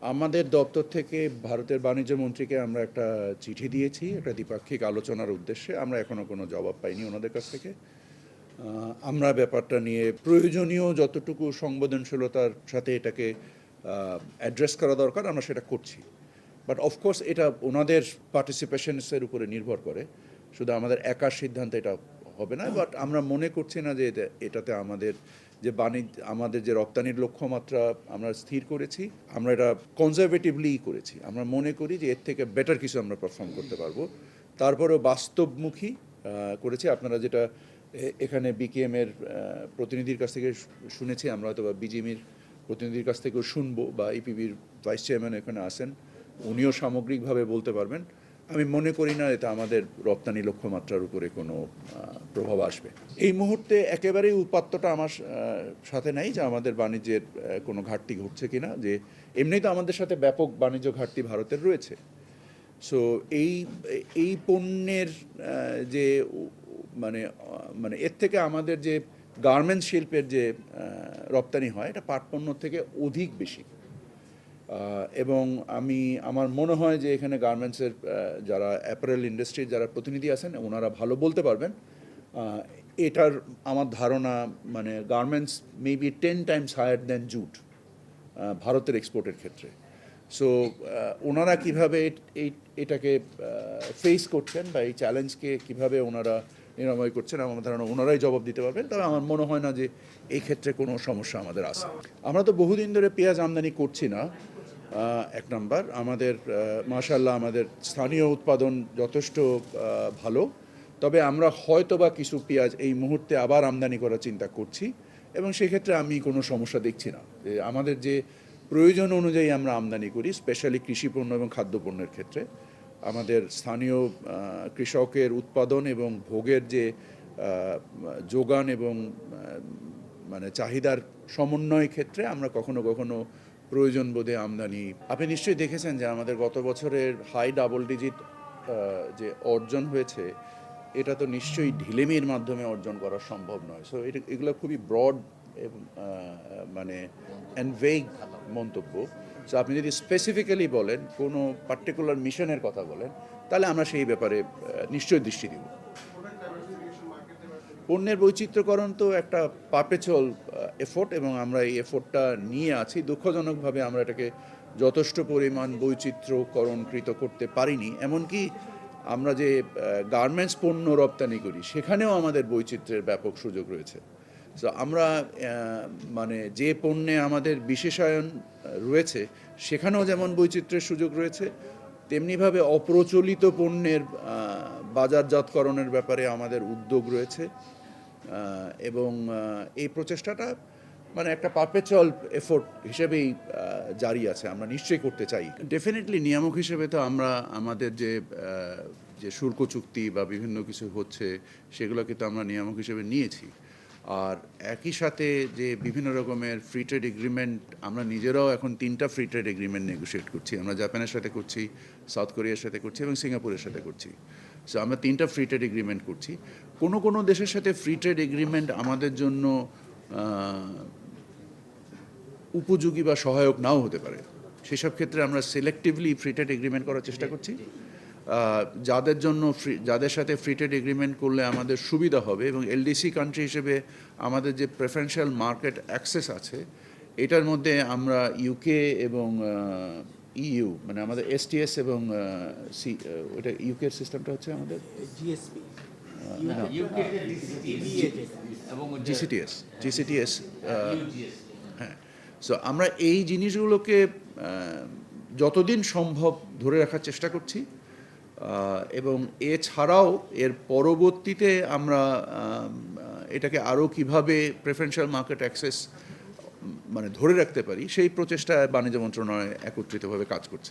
আমাদের দপ্তর থেকে ভারতের বাণিজ্য মন্ত্রীকে আমরা একটা চিঠি দিয়েছি একটা দ্বিপাক্ষিক আলোচনার উদ্দেশ্যে। আমরা এখনও কোনো জবাব পাইনি ওনাদের কাছ থেকে। আমরা ব্যাপারটা নিয়ে প্রয়োজনীয় যতটুকু সংবেদনশীলতার সাথে এটাকে অ্যাড্রেস করা দরকার আমরা সেটা করছি। বাট অফকোর্স এটা ওনাদের পার্টিসিপেশনসের উপরে নির্ভর করে, শুধু আমাদের একার সিদ্ধান্ত এটা হবে না। বাট আমরা মনে করছি না যে এটাতে আমাদের যে রপ্তানির লক্ষ্যমাত্রা আমরা স্থির করেছি, আমরা এটা কনজারভেটিভলি করেছি। আমরা মনে করি যে এর থেকে বেটার কিছু আমরা পারফর্ম করতে পারবো। তারপরেও বাস্তবমুখী করেছি। আপনারা যেটা এখানে বিকেএমের প্রতিনিধির কাছ থেকে শুনেছি, আমরা হয়তো বা বিজিএমির প্রতিনিধির কাছ থেকেও শুনবো, বা ইপিবির ভাইস চেয়ারম্যান এখানে আছেন, উনিও সামগ্রিকভাবে বলতে পারবেন। আমি মনে করি না এটা আমাদের রপ্তানি লক্ষ্যমাত্রার উপরে কোনো প্রভাব আসবে। এই মুহূর্তে একেবারেই উৎপাত্তটা আমার সাথে নেই যে আমাদের বাণিজ্যের কোনো ঘাটতি ঘটছে কিনা। যে এমনিই তো আমাদের সাথে ব্যাপক বাণিজ্য ঘাটতি ভারতের রয়েছে। সো এই পণ্যের যে মানে এর থেকে আমাদের যে গার্মেন্টস শিল্পের যে রপ্তানি হয়, এটা পাট পণ্য থেকে অধিক বেশি। এবং আমার মনে হয় যে এখানে গার্মেন্টসের যারা অ্যাপারেল ইন্ডাস্ট্রির যারা প্রতিনিধি আছেন ওনারা ভালো বলতে পারবেন। এটার আমার ধারণা মানে garments maybe 10 times higher than jute ভারতের এক্সপোর্টের ক্ষেত্রে। সো ওনারা কীভাবে এটাকে ফেস করছেন বা এই চ্যালেঞ্জকে কীভাবে ওনারা নিরাময় করছেন, আমার ধারণা ওনারাই জবাব দিতে পারবেন। তবে আমার মনে হয় না যে এই ক্ষেত্রে কোনো সমস্যা আমাদের আছে। আমরা তো বহুদিন ধরে পেঁয়াজ আমদানি করছি না, এক নাম্বার। আমাদের মাশাআল্লাহ আমাদের স্থানীয় উৎপাদন যথেষ্ট ভালো। তবে আমরা হয়তো বা কিছু পেঁয়াজ এই মুহূর্তে আবার আমদানি করার চিন্তা করছি, এবং সেক্ষেত্রে আমি কোনো সমস্যা দেখছি না। যে আমাদের যে প্রয়োজন অনুযায়ী আমরা আমদানি করি, স্পেশালি কৃষিপণ্য এবং খাদ্যপণ্যের ক্ষেত্রে আমাদের স্থানীয় কৃষকের উৎপাদন এবং ভোগের যে যোগান এবং মানে চাহিদার সমন্বয় ক্ষেত্রে আমরা কখনো কখনো প্রয়োজন বোধে আমদানি। আপনি নিশ্চয়ই দেখেছেন যে আমাদের গত বছরের হাই ডাবল ডিজিট যে অর্জন হয়েছে, এটা তো নিশ্চয়ই ঢিলেমির মাধ্যমে অর্জন করা সম্ভব নয়। সো এগুলো খুবই ব্রড এবং মানে অ্যান্ড ভেগ মন্তব্য। সো আপনি যদি স্পেসিফিক্যালি বলেন কোনো পার্টিকুলার মিশনের কথা বলেন, তাহলে আমরা সেই ব্যাপারে নিশ্চয়ই দৃষ্টি দিব। পণ্যের বৈচিত্র্যকরণ তো একটা পারপেচুয়াল এফোর্ট, এবং আমরা এই এফোর্টটা নিয়ে আছি। দুঃখজনকভাবে আমরা এটাকে যথেষ্ট পরিমাণ বৈচিত্র্যকরণকৃত করতে পারিনি। এমনকি আমরা যে গার্মেন্টস পণ্য রপ্তানি করি সেখানেও আমাদের বৈচিত্র্যের ব্যাপক সুযোগ রয়েছে। সো আমরা মানে যে পণ্যে আমাদের বিশেষায়ন রয়েছে সেখানেও যেমন বৈচিত্র্যের সুযোগ রয়েছে, তেমনিভাবে অপ্রচলিত পণ্যের বাজারজাতকরণের ব্যাপারে আমাদের উদ্যোগ রয়েছে। এবং এই প্রচেষ্টাটা মানে একটা পারপেচুয়াল এফোর্ট হিসেবেই জারি আছে। আমরা নিশ্চয়ই করতে চাই। ডেফিনেটলি নিয়ামক হিসেবে তো আমরা আমাদের যে শুল্ক চুক্তি বা বিভিন্ন কিছু হচ্ছে সেগুলোকে তো আমরা নিয়ামক হিসেবে নিয়েছি। আর একই সাথে যে বিভিন্ন রকমের ফ্রি ট্রেড এগ্রিমেন্ট, আমরা নিজেরাও এখন 3টা ফ্রি ট্রেড এগ্রিমেন্ট নেগোশিয়েট করছি। আমরা জাপানের সাথে করছি, সাউথ কোরিয়ার সাথে করছি এবং সিঙ্গাপুরের সাথে করছি। সো আমরা 3টা ফ্রি ট্রেড এগ্রিমেন্ট করছি। কোনো দেশের সাথে ফ্রি ট্রেড এগ্রিমেন্ট আমাদের জন্য উপযোগী বা সহায়ক নাও হতে পারে। সেসব ক্ষেত্রে আমরা সিলেক্টিভলি ফ্রি ট্রেড এগ্রিমেন্ট করার চেষ্টা করছি। যাদের সাথে ফ্রি ট্রেড এগ্রিমেন্ট করলে আমাদের সুবিধা হবে, এবং এলডিসি কান্ট্রি হিসেবে আমাদের যে প্রেফারেন্সিয়াল মার্কেট অ্যাক্সেস আছে, এটার মধ্যে আমরা ইউকে এবং ইইউ মানে আমাদের এসটিএস এবং ওইটা ইউকের সিস্টেমটা হচ্ছে আমাদের জিসিটিএস। হ্যাঁ, সো আমরা এই জিনিসগুলোকে যতদিন সম্ভব ধরে রাখার চেষ্টা করছি, এবং এছাড়াও এর পরবর্তীতে আমরা এটাকে আরও কীভাবে প্রেফারেন্সিয়াল মার্কেট অ্যাক্সেস মানে ধরে রাখতে পারি সেই প্রচেষ্টায় বাণিজ্য মন্ত্রণালয় একত্রিতভাবে কাজ করছে।